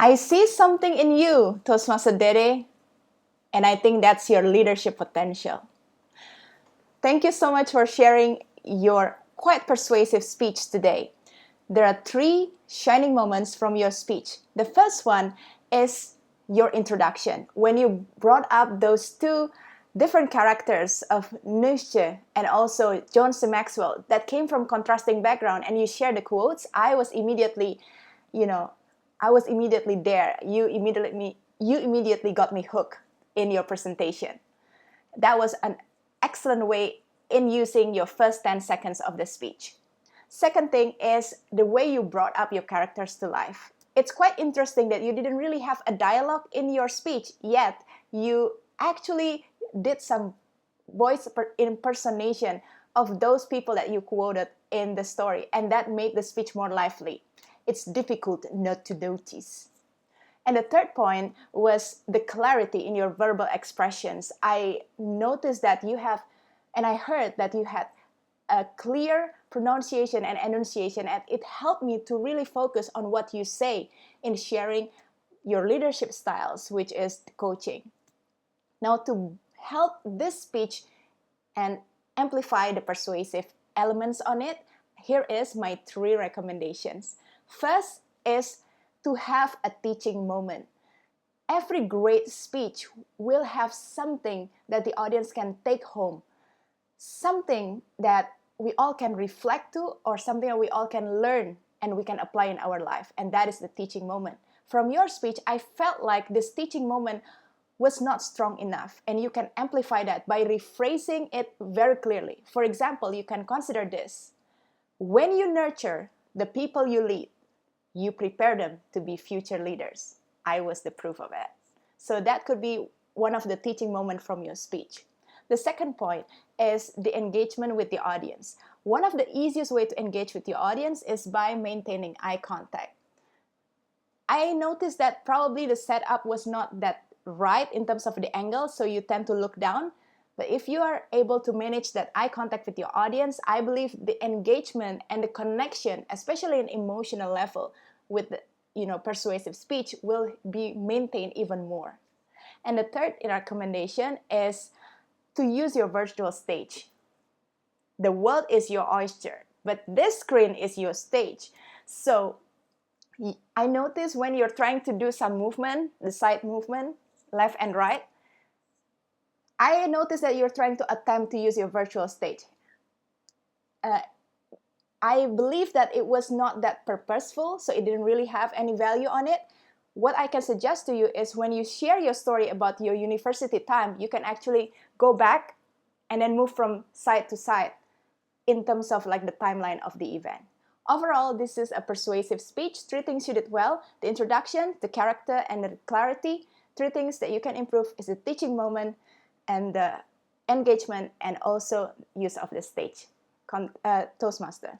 I see something in you, Toastmaster Dede, and I think that's your leadership potential. Thank you so much for sharing your quite persuasive speech today. There are 3 shining moments from your speech. The first one is your introduction. When you brought up those 2 different characters of Nietzsche and also John C. Maxwell that came from contrasting background, and you shared the quotes, I was immediately there. You immediately got me hooked in your presentation. That was an excellent way in using your first 10 seconds of the speech. Second thing is the way you brought up your characters to life. It's quite interesting that you didn't really have a dialogue in your speech, yet you actually did some voice impersonation of those people that you quoted in the story, and that made the speech more lively. It's difficult not to notice. And the third point was the clarity in your verbal expressions. I noticed that you have, and I heard that you had a clear pronunciation and enunciation, and it helped me to really focus on what you say in sharing your leadership styles, which is coaching. Now, to help this speech and amplify the persuasive elements on it, here is my 3 recommendations. First is to have a teaching moment. Every great speech will have something that the audience can take home, something that we all can reflect to, or something that we all can learn and we can apply in our life, and that is the teaching moment. From your speech, I felt like this teaching moment was not strong enough, and you can amplify that by rephrasing it very clearly. For example, you can consider this. When you nurture the people you lead, you prepare them to be future leaders. I was the proof of it. So that could be one of the teaching moments from your speech. The second point is the engagement with the audience. One of the easiest ways to engage with your audience is by maintaining eye contact. I noticed that probably the setup was not that right in terms of the angle, so you tend to look down. But if you are able to manage that eye contact with your audience, I believe the engagement and the connection, especially an emotional level with the, persuasive speech, will be maintained even more. And the third recommendation is to use your virtual stage. The world is your oyster, but this screen is your stage. So I notice when you're trying to do some movement, the side movement, left and right, I noticed that you're trying to attempt to use your virtual stage. I believe that it was not that purposeful, so it didn't really have any value on it. What I can suggest to you is when you share your story about your university time, you can actually go back and then move from side to side in terms of like the timeline of the event. Overall, this is a persuasive speech. 3 things you did well: the introduction, the character, and the clarity. 3 things that you can improve is the teaching moment and the engagement, and also use of the stage. Toastmaster.